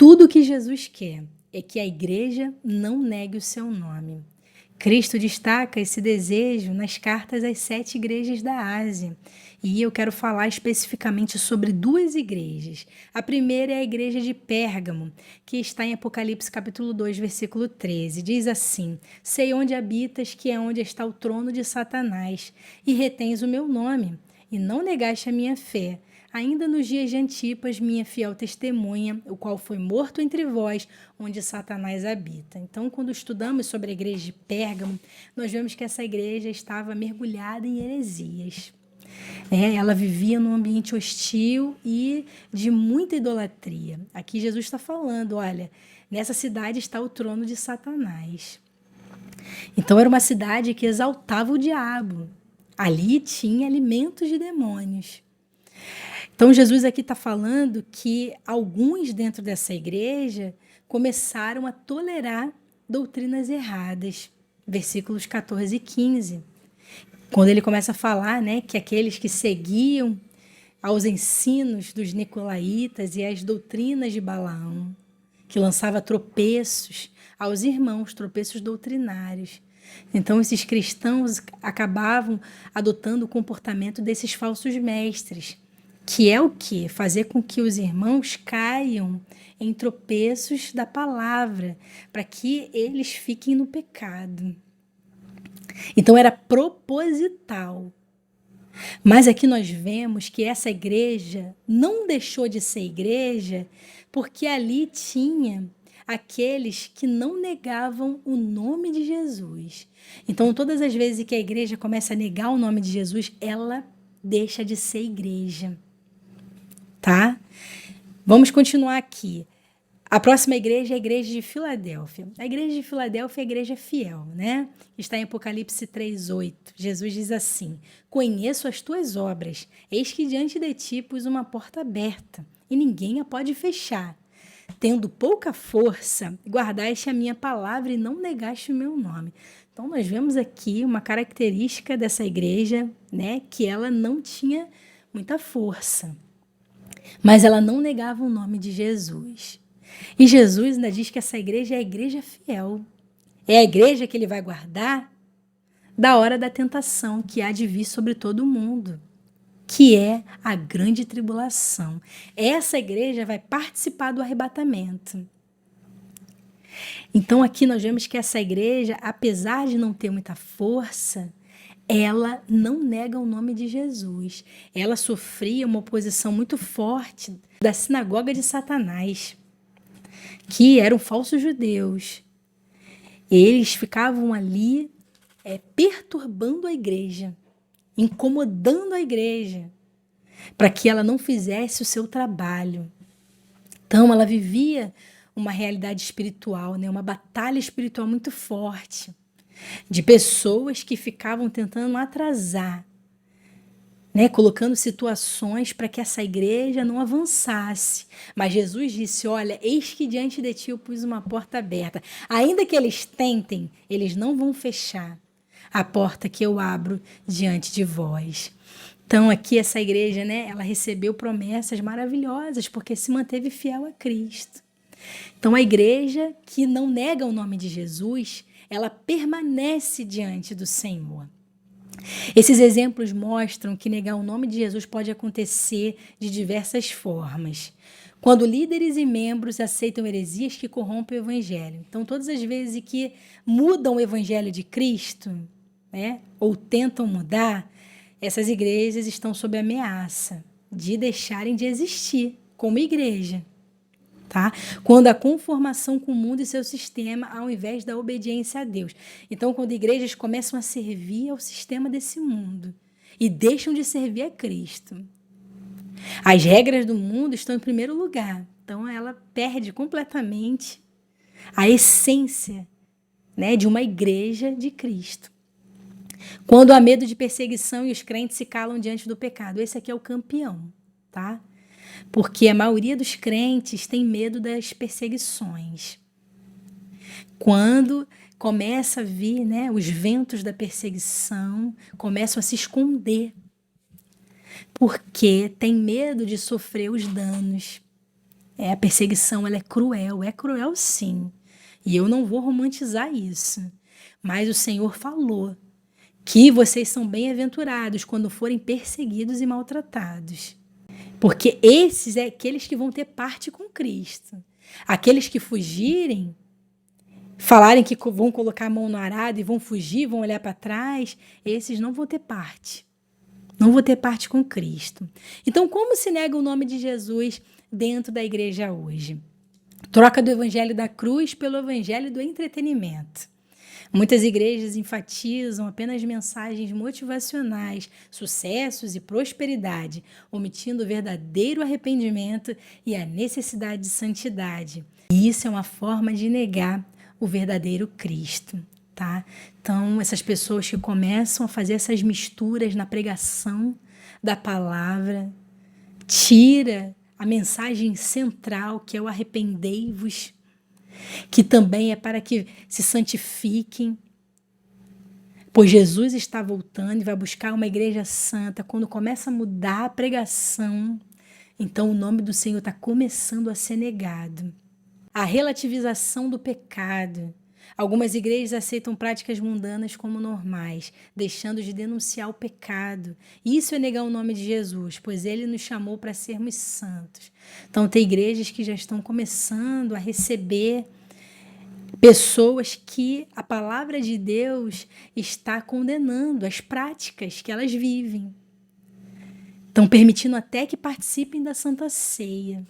Tudo o que Jesus quer é que a igreja não negue o seu nome. Cristo destaca esse desejo nas cartas às 7 igrejas da Ásia. E eu quero falar especificamente sobre 2 igrejas. A primeira é a igreja de Pérgamo, que está em Apocalipse capítulo 2, versículo 13. Diz assim: sei onde habitas, que é onde está o trono de Satanás, e retens o meu nome, e não negaste a minha fé. Ainda nos dias de Antipas, minha fiel testemunha, o qual foi morto entre vós, onde Satanás habita. Então, quando estudamos sobre a igreja de Pérgamo, nós vemos que essa igreja estava mergulhada em heresias. Ela vivia num ambiente hostil e de muita idolatria. Aqui Jesus está falando, olha, nessa cidade está o trono de Satanás. Então, era uma cidade que exaltava o diabo. Ali tinha alimentos de demônios. Então, Jesus aqui está falando que alguns dentro dessa igreja começaram a tolerar doutrinas erradas. Versículos 14 e 15. Quando ele começa a falar, que aqueles que seguiam aos ensinos dos nicolaítas e às doutrinas de Balaão, que lançava tropeços aos irmãos, tropeços doutrinários. Então, esses cristãos acabavam adotando o comportamento desses falsos mestres, que é o quê? Fazer com que os irmãos caiam em tropeços da palavra, para que eles fiquem no pecado. Então, era proposital. Mas aqui nós vemos que essa igreja não deixou de ser igreja, porque ali tinha aqueles que não negavam o nome de Jesus. Então, todas as vezes que a igreja começa a negar o nome de Jesus, ela deixa de ser igreja. Tá? Vamos continuar aqui. A próxima igreja é a igreja de Filadélfia. A igreja de Filadélfia é a igreja fiel, Está em Apocalipse 3:8. Jesus diz assim: conheço as tuas obras, eis que diante de ti pus uma porta aberta, e ninguém a pode fechar. Tendo pouca força, guardaste a minha palavra e não negaste o meu nome. Então, nós vemos aqui uma característica dessa igreja, que ela não tinha muita força. Mas ela não negava o nome de Jesus. E Jesus ainda diz que essa igreja é a igreja fiel. É a igreja que ele vai guardar da hora da tentação que há de vir sobre todo mundo, que é a grande tribulação. Essa igreja vai participar do arrebatamento. Então aqui nós vemos que essa igreja, apesar de não ter muita força, ela não nega o nome de Jesus. Ela sofria uma oposição muito forte da sinagoga de Satanás, que eram falsos judeus. Eles ficavam ali perturbando a igreja, incomodando a igreja, para que ela não fizesse o seu trabalho. Então, ela vivia uma realidade espiritual, uma batalha espiritual muito forte, de pessoas que ficavam tentando atrasar, colocando situações para que essa igreja não avançasse. Mas Jesus disse: olha, eis que diante de ti eu pus uma porta aberta. Ainda que eles tentem, eles não vão fechar a porta que eu abro diante de vós. Então aqui essa igreja, ela recebeu promessas maravilhosas, porque se manteve fiel a Cristo. Então a igreja que não nega o nome de Jesus, ela permanece diante do Senhor. Esses exemplos mostram que negar o nome de Jesus pode acontecer de diversas formas. Quando líderes e membros aceitam heresias que corrompem o evangelho. Então, todas as vezes que mudam o evangelho de Cristo, ou tentam mudar, essas igrejas estão sob ameaça de deixarem de existir como igreja. Tá? Quando a conformação com o mundo e seu sistema, ao invés da obediência a Deus. Então, quando igrejas começam a servir ao sistema desse mundo e deixam de servir a Cristo, as regras do mundo estão em primeiro lugar. Então, ela perde completamente a essência, de uma igreja de Cristo. Quando há medo de perseguição e os crentes se calam diante do pecado, esse aqui é o campeão, tá? Porque a maioria dos crentes tem medo das perseguições. Quando começa a vir, os ventos da perseguição, começam a se esconder, porque tem medo de sofrer os danos. A perseguição ela é cruel sim. E eu não vou romantizar isso. Mas o Senhor falou que vocês são bem-aventurados quando forem perseguidos e maltratados. Porque esses é aqueles que vão ter parte com Cristo. Aqueles que fugirem, falarem que vão colocar a mão no arado e vão fugir, vão olhar para trás, esses não vão ter parte. Não vão ter parte com Cristo. Então, como se nega o nome de Jesus dentro da igreja hoje? Troca do evangelho da cruz pelo evangelho do entretenimento. Muitas igrejas enfatizam apenas mensagens motivacionais, sucessos e prosperidade, omitindo o verdadeiro arrependimento e a necessidade de santidade. E isso é uma forma de negar o verdadeiro Cristo, tá? Então, essas pessoas que começam a fazer essas misturas na pregação da palavra, tira a mensagem central, que é o arrependei-vos, que também é para que se santifiquem, pois Jesus está voltando e vai buscar uma igreja santa. Quando começa a mudar a pregação, então o nome do Senhor está começando a ser negado. A relativização do pecado. Algumas igrejas aceitam práticas mundanas como normais, deixando de denunciar o pecado. Isso é negar o nome de Jesus, pois ele nos chamou para sermos santos. Então, tem igrejas que já estão começando a receber pessoas que a palavra de Deus está condenando as práticas que elas vivem. Estão permitindo até que participem da Santa Ceia.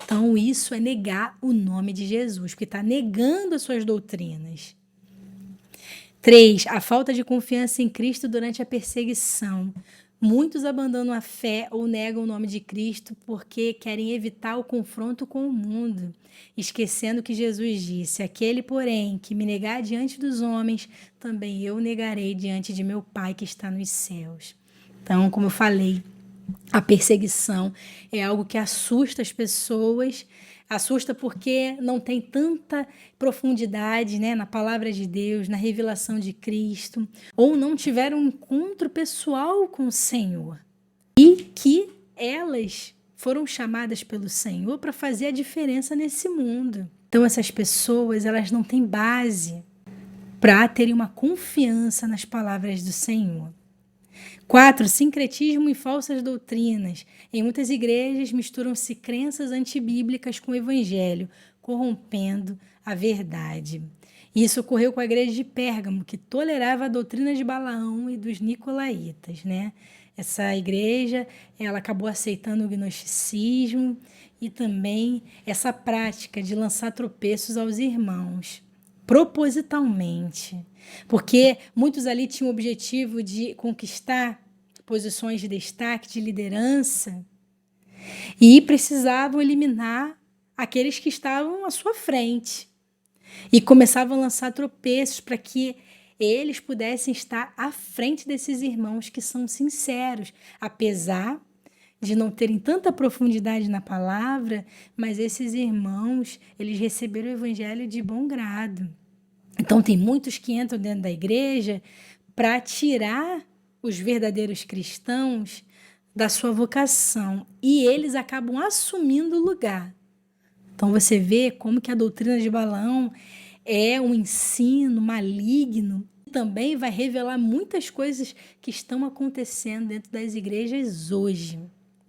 Então, isso é negar o nome de Jesus, porque está negando as suas doutrinas. 3. A falta de confiança em Cristo durante a perseguição. Muitos abandonam a fé ou negam o nome de Cristo porque querem evitar o confronto com o mundo, esquecendo que Jesus disse: aquele, porém, que me negar diante dos homens, também eu negarei diante de meu Pai que está nos céus. Então, como eu falei, a perseguição é algo que assusta as pessoas, assusta porque não tem tanta profundidade, né, na palavra de Deus, na revelação de Cristo, ou não tiveram um encontro pessoal com o Senhor. E que elas foram chamadas pelo Senhor para fazer a diferença nesse mundo. Então essas pessoas, elas não têm base para terem uma confiança nas palavras do Senhor. 4. Sincretismo e falsas doutrinas. Em muitas igrejas misturam-se crenças antibíblicas com o evangelho, corrompendo a verdade. Isso ocorreu com a igreja de Pérgamo, que tolerava a doutrina de Balaão e dos nicolaítas, né? Essa igreja, ela acabou aceitando o gnosticismo e também essa prática de lançar tropeços aos irmãos, propositalmente. Porque muitos ali tinham o objetivo de conquistar posições de destaque, de liderança, e precisavam eliminar aqueles que estavam à sua frente. E começavam a lançar tropeços para que eles pudessem estar à frente desses irmãos que são sinceros, apesar de não terem tanta profundidade na palavra, mas esses irmãos, eles receberam o evangelho de bom grado. Então, tem muitos que entram dentro da igreja para tirar os verdadeiros cristãos da sua vocação. E eles acabam assumindo o lugar. Então, você vê como que a doutrina de Balaão é um ensino maligno. Também vai revelar muitas coisas que estão acontecendo dentro das igrejas hoje.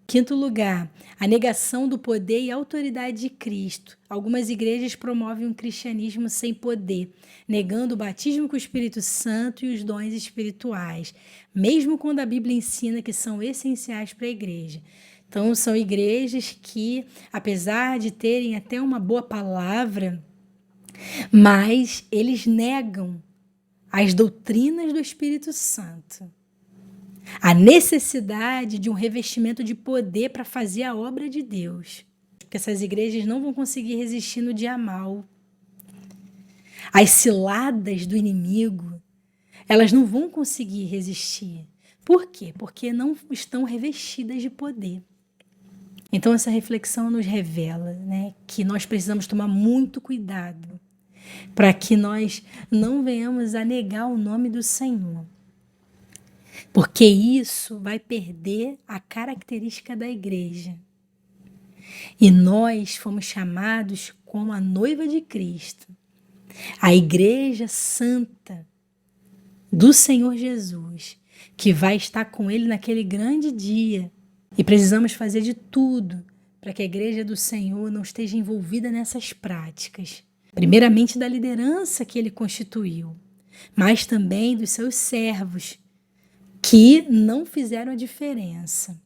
5º lugar, a negação do poder e autoridade de Cristo. Algumas igrejas promovem um cristianismo sem poder, negando o batismo com o Espírito Santo e os dons espirituais, mesmo quando a Bíblia ensina que são essenciais para a igreja. Então, são igrejas que, apesar de terem até uma boa palavra, mas eles negam as doutrinas do Espírito Santo. A necessidade de um revestimento de poder para fazer a obra de Deus. Porque essas igrejas não vão conseguir resistir no dia mal. As ciladas do inimigo, elas não vão conseguir resistir. Por quê? Porque não estão revestidas de poder. Então essa reflexão nos revela, né, que nós precisamos tomar muito cuidado para que nós não venhamos a negar o nome do Senhor. Porque isso vai perder a característica da igreja. E nós fomos chamados como a noiva de Cristo, a igreja santa do Senhor Jesus, que vai estar com Ele naquele grande dia. E precisamos fazer de tudo para que a igreja do Senhor não esteja envolvida nessas práticas. Primeiramente da liderança que Ele constituiu, mas também dos seus servos, que não fizeram a diferença.